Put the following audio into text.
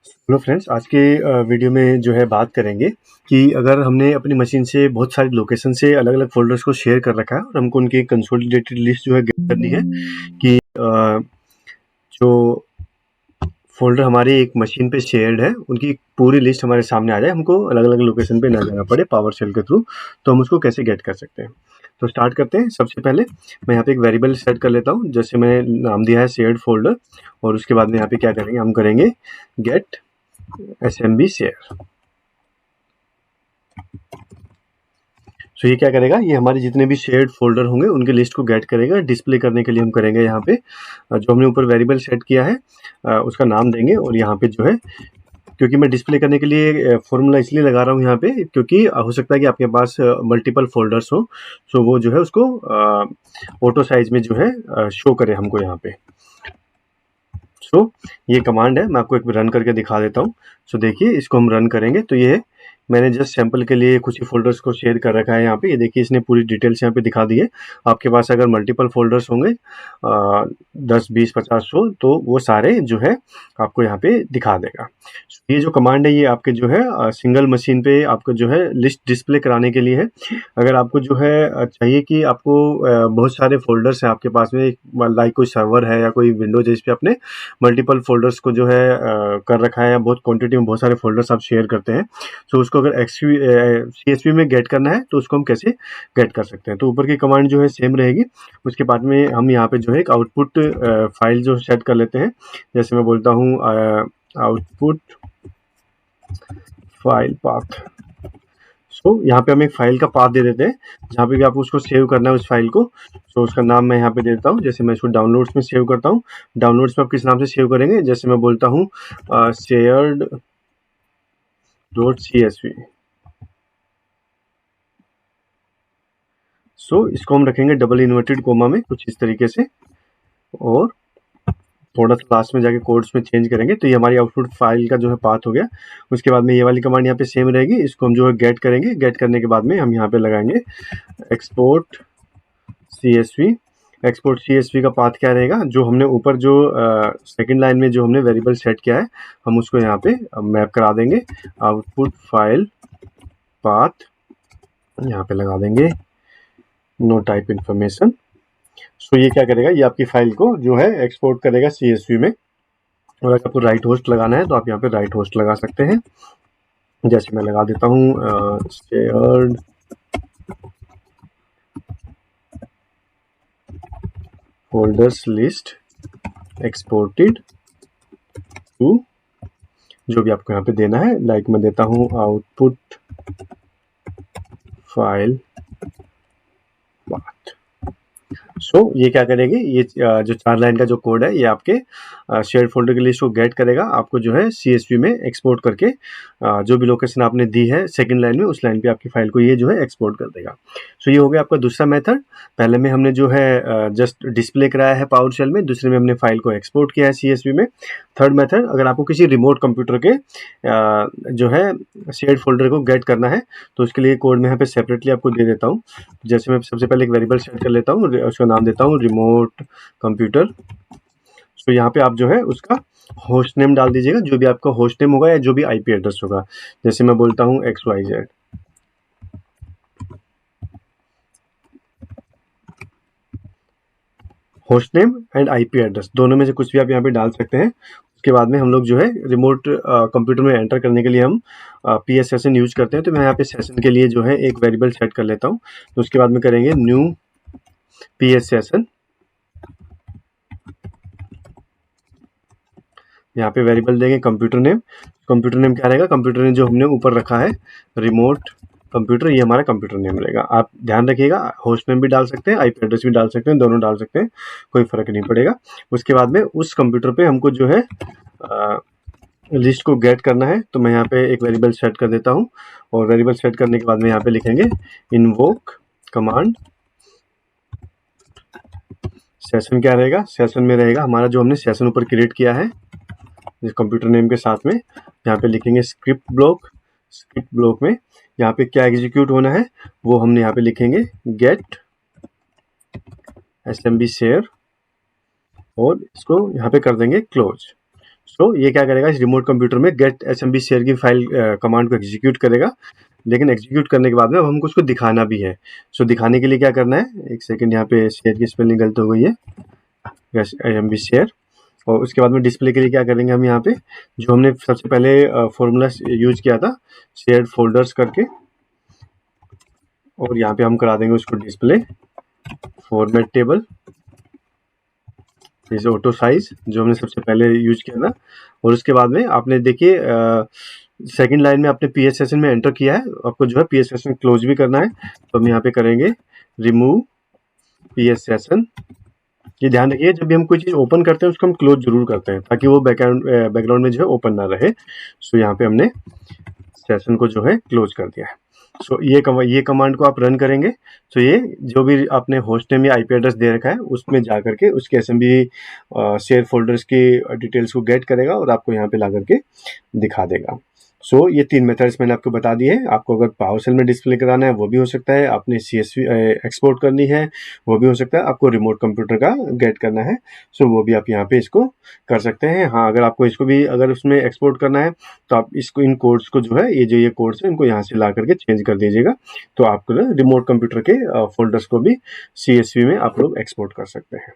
Hello friends, आज के video में जो है बात करेंगे कि अगर हमने अपनी मशीन से बहुत सारी लोकेशन से अलग-अलग फ़ोल्डर्स को शेयर कर रखा है और हमको उनकी कंसोलिडेटेड लिस्ट जो है गेट करनी है कि जो फ़ोल्डर हमारी एक मशीन पे शेयर्ड है, उनकी पूरी लिस्ट हमारे सामने आ जाए, हमको अलग-अलग लोकेशन पे ना जाना पड़े पावर शेल के थ्रू, तो हम उसको कैसे गेट कर सकते हैं। तो स्टार्ट करते हैं। सबसे पहले मैं यहाँ पे एक वेरिएबल सेट कर लेता हूँ, जैसे मैंने नाम दिया है शेयर्ड फ़ोल्डर, और उसके बाद में यहाँ पे क्या करेंगे, हम करेंगे गेट एसएमबी शेयर। तो ये क्या करेगा, ये हमारे जितने भी शेयर्ड फोल्डर होंगे उनके लिस्ट को गेट करेगा। डिस्प्ले करने के लिए हम करेंगे यहाँ पे जो हमने ऊपर वेरिएबल सेट किया है उसका नाम देंगे, और यहाँ पे जो है, क्योंकि मैं डिस्प्ले करने के लिए फॉर्मूला इसलिए लगा रहा हूँ यहाँ पे, क्योंकि हो सकता है कि आपके पास मल्टीपल फोल्डर्स हो, तो वो जो है उसको ऑटो साइज में जो है शो करे हमको यहाँ पे। सो ये कमांड है, मैं आपको एक रन करके दिखा देता हूँ। सो देखिए, इसको हम रन करेंगे तो ये मैंने जस्ट सैंपल के लिए कुछ ही फोल्डर्स को शेयर कर रखा है यहाँ पे। ये देखिए, इसने पूरी डिटेल्स यहाँ पे दिखा दी है। आपके पास अगर मल्टीपल फोल्डर्स होंगे 10 20 50 100, तो वो सारे जो है आपको यहाँ पे दिखा देगा। ये जो कमांड है, ये आपके जो है सिंगल मशीन पे आपको जो है लिस्ट डिस्प्ले कराने के लिए है। अगर आपको जो है चाहिए कि आपको बहुत सारे फोल्डर्स हैं आपके पास में, लाइक कोई सर्वर है या कोई विंडोज जिस पे अपने मल्टीपल फोल्डर्स को जो है कर रखा है, या बहुत क्वांटिटी में बहुत सारे फोल्डर्स आप शेयर करते हैं, तो उसको अगर CSV में गेट करना है तो उसको हम कैसे गेट कर सकते हैं। तो ऊपर की कमांड जो है सेम रहेगी। उसके बाद में हम यहाँ पे जो है एक आउटपुट फाइल जो सेट कर लेते हैं। जैसे मैं बोलता हूँ आउटपुट फाइल पाथ। सो यहाँ पे हम एक फाइल का पाथ दे देते हैं, जहाँ पे भी आपको उसको सेव करना है उस फाइल को। सो उसका नाम मैं यहाँ पे दे देता हूँ। जैसे मैं इसको डाउनलोड्स में सेव करता हूँ, डाउनलोड्स में आप किस नाम से सेव करेंगे, जैसे मैं बोलता हूँ शेयर्ड .csv। सो इसको हम रखेंगे डबल इन्वर्टेड कोमा में, कुछ इस तरीके से, और थोड़ा सा लास्ट में जाके कोड्स में चेंज करेंगे। तो ये हमारी आउटपुट फाइल का जो है पाथ हो गया। उसके बाद में ये वाली कमांड यहाँ पे सेम रहेगी। इसको हम जो है गेट करेंगे। गेट करने के बाद में हम यहाँ पे लगाएंगे एक्सपोर्ट CSV। एक्सपोर्ट CSV का पाथ क्या रहेगा, जो हमने ऊपर जो सेकंड लाइन में जो हमने वेरिएबल सेट किया है, हम उसको यहाँ पे मैप करा देंगे। आउटपुट फाइल पाथ यहाँ पे लगा देंगे, नो टाइप इन्फॉर्मेशन। सो ये क्या करेगा, ये आपकी फाइल को जो है एक्सपोर्ट करेगा CSV में। और अगर आपको राइट होस्ट लगाना है तो आप यहाँ पे राइट होस्ट लगा सकते हैं। जैसे मैं लगा देता हूँ shared folders list exported to, जो भी आपको यहाँ पे देना है, लाइक मैं देता हूँ आउटपुट फाइल पाथ। सो ये क्या करेगी, ये जो 4 लाइन का जो कोड है, ये आपके शेयर फोल्डर की लिस्ट को गेट करेगा, आपको जो है CSV में एक्सपोर्ट करके जो भी लोकेशन आपने दी है सेकंड लाइन में, उस लाइन पे आपकी फाइल को ये जो है एक्सपोर्ट कर देगा। सो ये हो गया आपका दूसरा मेथड। पहले में हमने जो है जस्ट डिस्प्ले कराया है पावर शेल में, दूसरे में हमने फाइल को एक्सपोर्ट किया है CSV में। थर्ड मेथड, अगर आपको किसी रिमोट कंप्यूटर के जो है शेयर्ड फोल्डर को गेट करना है, तो उसके लिए कोड में यहाँ पे सेपरेटली आपको दे देता हूँ। जैसे मैं सबसे पहले एक वेरिएबल सेट कर लेता हूँ, उसका नाम देता हूँ रिमोट कंप्यूटर। सो यहाँ पे आप जो है उसका होस्ट नेम डाल दीजिएगा, जो भी आपका होस्ट नेम होगा या जो भी IP एड्रेस होगा। जैसे मैं बोलता हूँ XYZ। Host name and IP address दोनों में से कुछ भी आप यहाँ पे डाल सकते हैं। उसके बाद में हम लोग जो है रिमोट कंप्यूटर में एंटर करने के लिए हम PS सेशन यूज करते हैं। तो मैं यहाँ पे सेशन के लिए जो है एक वेरिएबल सेट कर लेता हूँ। तो उसके बाद में करेंगे न्यू PS सेशन। यहाँ पे वेरिएबल देंगे कंप्यूटर नेम। कंप्यूटर नेम क्या रहेगा, कंप्यूटर नेम जो हमने ऊपर रखा है रिमोट कंप्यूटर, ये हमारा कंप्यूटर नेम रहेगा। आप ध्यान रखिएगा, होस्ट नेम भी डाल सकते हैं, IP एड्रेस भी डाल सकते हैं, दोनों डाल सकते हैं, कोई फर्क नहीं पड़ेगा। उसके बाद में उस कंप्यूटर पे हमको जो है लिस्ट को गेट करना है। तो मैं यहाँ पे एक वेरिएबल सेट कर देता हूँ, और वेरिएबल सेट करने के बाद में यहाँ पे लिखेंगे इन्वोक कमांड। सेशन क्या रहेगा, सेशन में रहेगा हमारा जो हमने सेशन ऊपर क्रिएट किया है कंप्यूटर नेम के साथ में। यहाँ पे लिखेंगे स्क्रिप्ट ब्लॉक। स्क्रिप्ट ब्लॉक में यहाँ पे क्या एग्जीक्यूट होना है वो हमने यहाँ पे लिखेंगे गेट SMB शेयर, और इसको यहाँ पे कर देंगे क्लोज। सो ये क्या करेगा, इस रिमोट कंप्यूटर में गेट एसएमबी शेयर की फाइल कमांड को एग्जीक्यूट करेगा, लेकिन एग्जीक्यूट करने के बाद में अब हमको उसको दिखाना भी है। सो दिखाने के लिए क्या करना है, एक सेकंड, यहाँ पे शेयर की स्पेलिंग गलत हो गई है, एसएमबी शेयर। और उसके बाद में डिस्प्ले के लिए क्या करेंगे, हम यहाँ पे जो हमने सबसे पहले फॉर्मूला यूज किया था शेयर्ड फोल्डर्स करके, और यहाँ पे हम करा देंगे उसको display format table is auto size, जो हमने सबसे पहले यूज किया था। और उसके बाद में आपने देखिए सेकंड लाइन में आपने पीएस सेशन में एंटर किया है, आपको जो है पीएस सेशन क्लोज भी करना है, तो हम यहाँ पे करेंगे रिमूव पीएस सेशन। ये ध्यान रखिए, जब भी हम कोई चीज़ ओपन करते हैं उसको हम क्लोज जरूर करते हैं, ताकि वो बैकग्राउंड में जो है ओपन ना रहे। सो यहाँ पे हमने सेशन को जो है क्लोज कर दिया है। सो ये कमांड को आप रन करेंगे, तो ये जो भी आपने होस्ट नेम या आईपी एड्रेस दे रखा है उसमें जा करके उसके एसएमबी शेयर फोल्डर्स की डिटेल्स को गेट करेगा और आपको यहाँ पे ला करके दिखा देगा। सो ये 3 मेथड्स मैंने आपको बता दिए हैं। आपको अगर पावर सेल में डिस्प्ले कराना है वो भी हो सकता है, आपने CSV एक्सपोर्ट करनी है वो भी हो सकता है, आपको रिमोट कंप्यूटर का गेट करना है, सो वो भी आप यहाँ पे इसको कर सकते हैं। हाँ, अगर आपको इसको भी अगर उसमें एक्सपोर्ट करना है तो आप इसको इन कोड्स को जो है ये कोड्स है इनको यहाँ से ला करके चेंज कर दीजिएगा, तो आपको रिमोट कंप्यूटर के फोल्डर्स को भी CSV में आप लोग एक्सपोर्ट कर सकते हैं।